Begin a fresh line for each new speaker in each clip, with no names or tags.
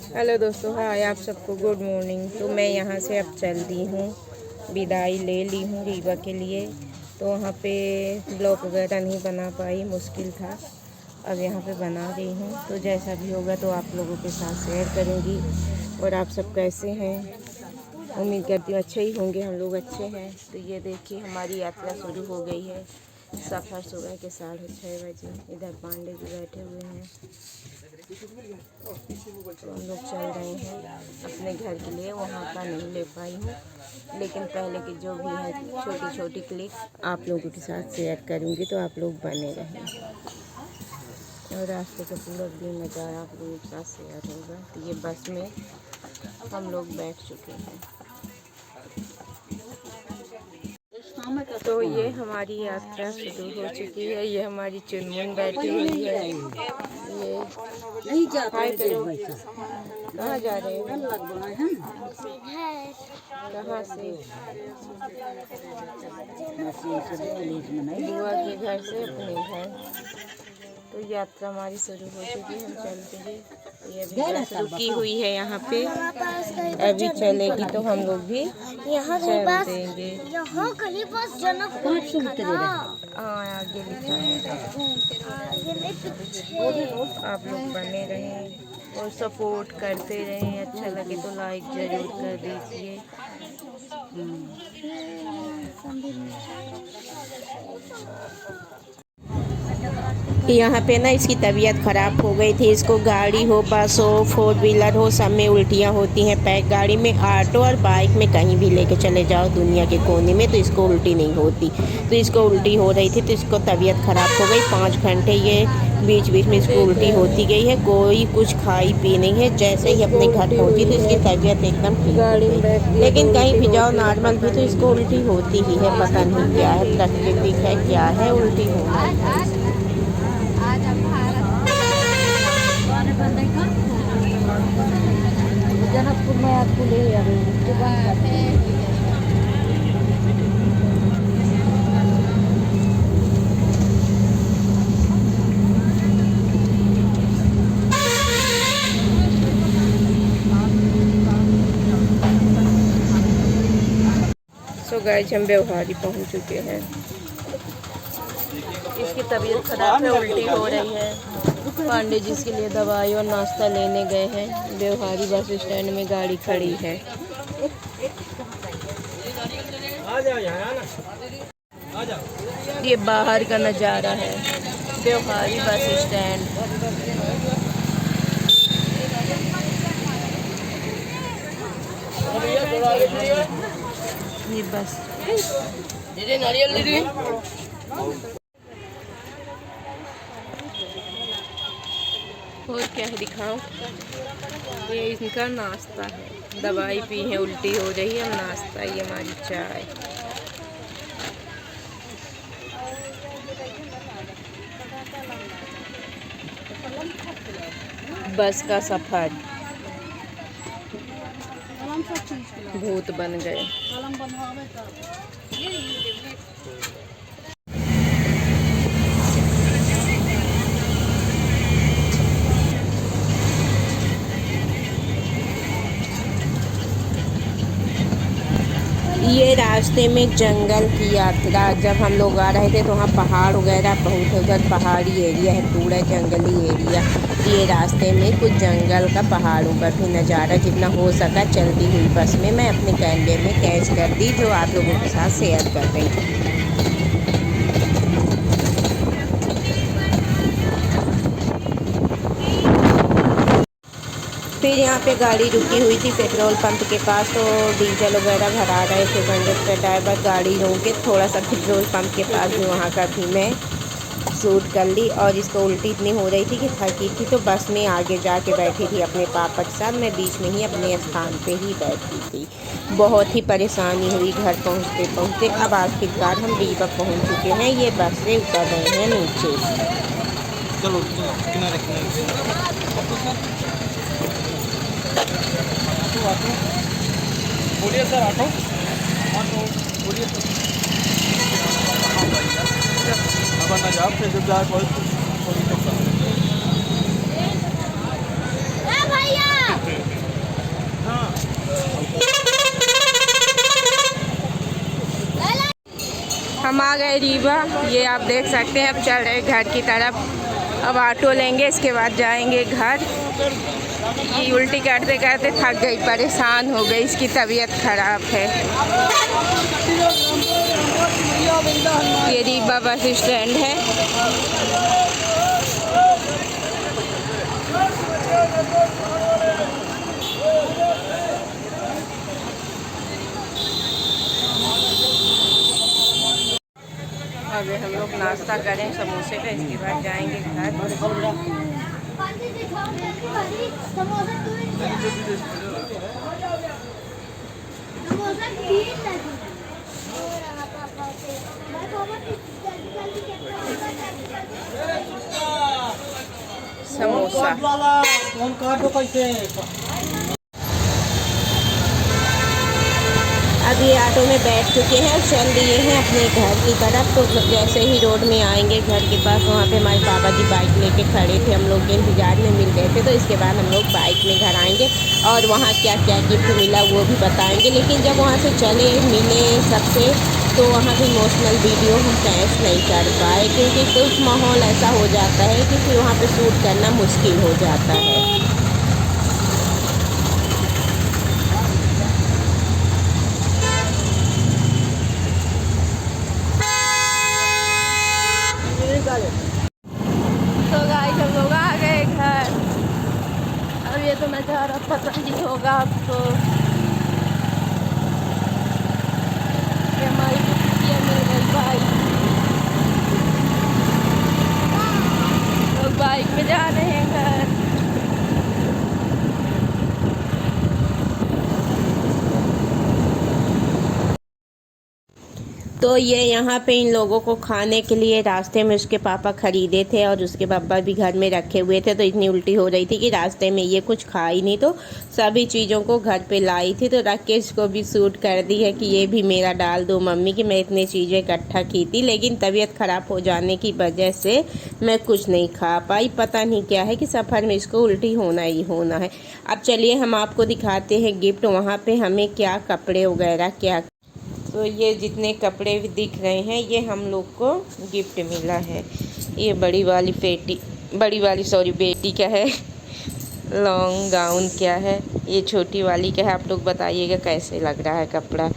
Hello दोस्तों, हाय आप सबको गुड मॉर्निंग। तो मैं यहाँ से अब चल दी हूँ, विदाई ले ली हूँ रीवा के लिए। तो वहाँ पे ब्लॉग वगैरह नहीं बना पाई, मुश्किल था। अब यहाँ पे बना रही हूँ, तो जैसा भी होगा तो आप लोगों के साथ शेयर करूँगी। और आप सब कैसे हैं? उम्मीद करती हूँ अच्छे ही होंगे, हम लोग अच्छे हैं। तो ये देखिए हमारी यात्रा शुरू हो गई है। सफ़र सुबह के 6:30 बजे। इधर पांडे जी बैठे हुए हैं, तो हम लोग चल रहे हैं अपने घर के लिए। वहाँ का नहीं ले पाई हूँ, लेकिन पहले की जो भी है छोटी छोटी क्लिप आप लोगों के साथ शेयर करूँगी, तो आप लोग बने रहें। और रास्ते का पूरा भी नज़ारा आप लोगों के साथ शेयर होगा। तो ये बस में हम लोग बैठ चुके हैं। तो ये हमारी यात्रा शुरू हो चुकी है। ये हमारी चुनमुन बैठी हुई है। ये
नहीं जाते
हाय
हैं
करो।
वैसा।
कहाँ जा रहे हैं? कहाँ से? बुआ के घर से अपने घर। तो यात्रा हमारी शुरू हो चुकी है, हम चलते हैं। ये अभी बस रुकी हुई है यहाँ पे, अभी चलेगी तो हम लोग भी चल देंगे। हाँ, आगे लिखा है। आप लोग बने रहें और सपोर्ट करते रहें। अच्छा लगे तो लाइक ज़रूर कर दीजिए। यहाँ पे ना इसकी तबीयत ख़राब हो गई थी। इसको गाड़ी हो, बस हो, 4 व्हीलर हो, सब में उल्टियाँ होती हैं। पैक गाड़ी में, ऑटो और बाइक में कहीं भी लेके चले जाओ दुनिया के कोने में, तो इसको उल्टी नहीं होती। तो इसको उल्टी हो रही थी, तो इसको तबीयत ख़राब हो गई। 5 घंटे ये बीच बीच में इसको उल्टी होती गई है। कोई कुछ खाई पी नहीं है। जैसे ही अपने घर पहुँची तो इसकी तबीयत एकदम ठीक हो गई। लेकिन कहीं भी जाओ नॉर्मल भी तो इसको उल्टी होती ही है। पता नहीं क्या है, प्राकृतिक है क्या है, उल्टी होना।
जनकपुर में आपको ले आ रही हूँ।
सो गाइस, हम व्यवहारी पहुंच चुके हैं। इसकी तबीयत खराब है, उल्टी हो रही है। पांडे जी के लिए दवाई और नाश्ता लेने गए हैं। व्यवहारी बस स्टैंड में गाड़ी खड़ी है। ये बाहर का नज़ारा है, व्यवहारी बस स्टैंड। ये बस नारियल दीदी। और क्या है दिखाओ? ये इनका नाश्ता है। दवाई पी है, उल्टी हो रही है। नाश्ता, ये हमारी चाय। बस का सफर भूत बन गए। ये रास्ते में जंगल की यात्रा। जब हम लोग आ रहे थे तो वहाँ पहाड़ वगैरह बहुत है। उधर पहाड़ी एरिया है, पूरा जंगली एरिया। ये रास्ते में कुछ जंगल का पहाड़ों पर भी नज़ारा जितना हो सका चलती हुई बस में मैं अपने कैमरे में कैच कर दी, जो आप लोगों के साथ शेयर कर रही हूँ। फिर यहाँ पे गाड़ी रुकी हुई थी पेट्रोल पंप के पास, तो डीजल वगैरह भरा रहे थे कंडक्टर ड्राइवर। गाड़ी रोक के थोड़ा सा पेट्रोल पंप के पास भी वहाँ का भी मैं शूट कर ली। और इसको उल्टी इतनी हो रही थी कि थकी थी, तो बस में आगे जाके बैठी थी अपने पापा के साथ। मैं बीच में ही अपने स्थान पे ही बैठी थी। बहुत ही परेशानी हुई घर पहुँचते पहुँचते। अब आखिरकार हम रीवा पहुँच चुके हैं। ये बस से उतर रहे हैं नीचे।
चलो किनारे बोलिए सर। ऑटो बोलिए सर। अब ना जाओ फिर जब जाए भैया
आ गए रीवा, ये आप देख सकते हैं। अब चल रहे घर की तरफ। अब ऑटो लेंगे, इसके बाद जाएंगे घर। ये उल्टी करते करते थक गई, परेशान हो गई, इसकी तबीयत खराब है। ये रीवा बस स्टैंड है। अभी हम लोग नाश्ता करें समोसे का, इसके बाद जाएंगे घर। समोसा अभी ऑटो में बैठ चुके हैं और चल दिए हैं अपने घर की तरफ। तो जैसे ही रोड में आएंगे घर के पास, वहाँ पे हमारे पापा जी बाइक लेके खड़े थे, हम लोग के इंतज़ार में मिल गए थे। तो इसके बाद हम लोग बाइक में घर आएंगे और वहाँ क्या क्या गिफ्ट मिला वो भी बताएंगे। लेकिन जब वहाँ से चले मिले सबसे, तो वहाँ की इमोशनल वीडियो हम कैश नहीं कर पाए, क्योंकि कुछ माहौल ऐसा हो जाता है कि फिर वहाँ पर शूट करना मुश्किल हो जाता है। तो गाइस हम लोग आ गए घर। अब ये तो नज़ारा पसंद ही होगा आपको। ये हमारी कुटिया मिल गई बाइक। लोग बाइक में जा रहे हैं घर। तो ये यहाँ पे इन लोगों को खाने के लिए रास्ते में उसके पापा खरीदे थे और उसके पापा भी घर में रखे हुए थे। तो इतनी उल्टी हो रही थी कि रास्ते में ये कुछ खा ही नहीं, तो सभी चीज़ों को घर पे लाई थी। तो राकेश को भी सूट कर दी है कि ये भी मेरा डाल दो मम्मी, कि मैं इतनी चीज़ें इकट्ठा की थी, लेकिन तबीयत ख़राब हो जाने की वजह से मैं कुछ नहीं खा पाई। पता नहीं क्या है कि सफ़र में इसको उल्टी होना ही होना है। अब चलिए हम आपको दिखाते हैं गिफ्ट, वहाँ पर हमें क्या कपड़े वगैरह क्या। तो ये जितने कपड़े भी दिख रहे हैं ये हम लोग को गिफ्ट मिला है। ये बड़ी वाली बेटी का है लॉन्ग गाउन क्या है, ये छोटी वाली का है। आप लोग बताइएगा कैसे लग रहा है कपड़ा।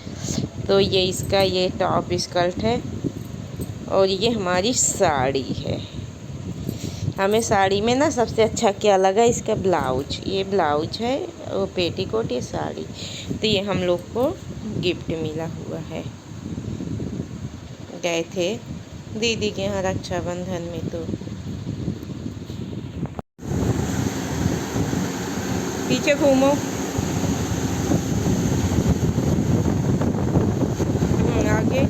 तो ये इसका ये टॉप स्कर्ट है और ये हमारी साड़ी है। हमें साड़ी में ना सबसे अच्छा क्या लगा, इसका ब्लाउज। ये ब्लाउज है, वो पेटीकोट, ये साड़ी। तो ये हम लोग को गिफ्ट मिला हुआ है। गए थे दीदी के यहाँ रक्षाबंधन में। तो पीछे घूमो, आगे।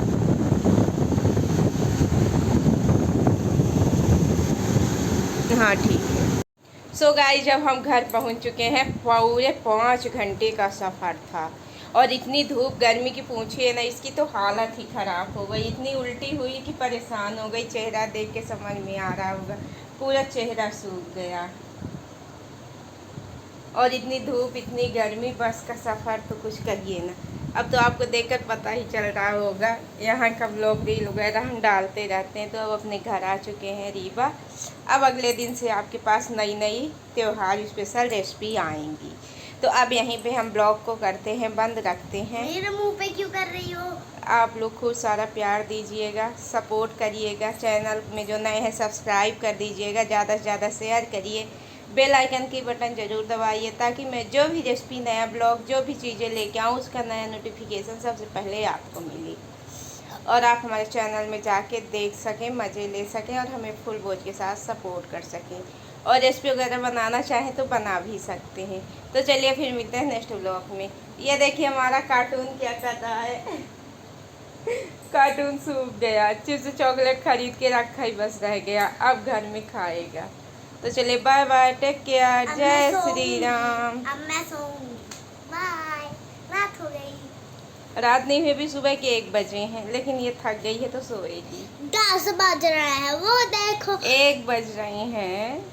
हाँ ठीक है। सो गाइस जब हम घर पहुंच चुके हैं, पूरे 5 घंटे का सफ़र था और इतनी धूप गर्मी की पूछिए ना, इसकी तो हालत ही ख़राब हो गई। इतनी उल्टी हुई कि परेशान हो गई। चेहरा देख के समझ में आ रहा होगा, पूरा चेहरा सूख गया। और इतनी धूप इतनी गर्मी, बस का सफ़र तो कुछ कहिए ना। अब तो आपको देखकर पता ही चल रहा होगा, यहाँ का व्लॉग रील वगैरह हम डालते रहते हैं। तो अब अपने घर आ चुके हैं रीवा। अब अगले दिन से आपके पास नई नई त्यौहार स्पेशल रेसिपी आएंगी। तो अब यहीं पे हम ब्लॉग को करते हैं बंद, रखते हैं।
मेरे मुंह पे क्यों कर रही हो?
आप लोग खूब सारा प्यार दीजिएगा, सपोर्ट करिएगा। चैनल में जो नए हैं सब्सक्राइब कर दीजिएगा, ज़्यादा से ज़्यादा शेयर करिए। बेल आइकन की बटन ज़रूर दबाइए ताकि मैं जो भी रेसिपी, नया ब्लॉग, जो भी चीज़ें लेके आऊँ उसका नया नोटिफिकेशन सबसे पहले आपको मिले और आप हमारे चैनल में जाके देख सकें, मज़े ले सकें और हमें फुल वॉच के साथ सपोर्ट कर सकें। और रेसिपी वगैरह बनाना चाहें तो बना भी सकते हैं। तो चलिए फिर मिलते हैं नेक्स्ट ब्लॉग में। ये देखिए हमारा कार्टून क्या कर रहा है। कार्टून सूख गया, चिप्स चॉकलेट खरीद के रखा ही बस रह गया, अब घर में खाएगा। तो चलिए बाय बाय, टेक केयर, जय श्री राम।
अब मैं सोऊंगी, बाय। रात हो गई।
रात नहीं हुई, अभी सुबह के 1 बजे हैं, लेकिन ये थक गई है तो सोएगी।
10 बज रहे हैं, वो देखो।
1 बज रहे हैं।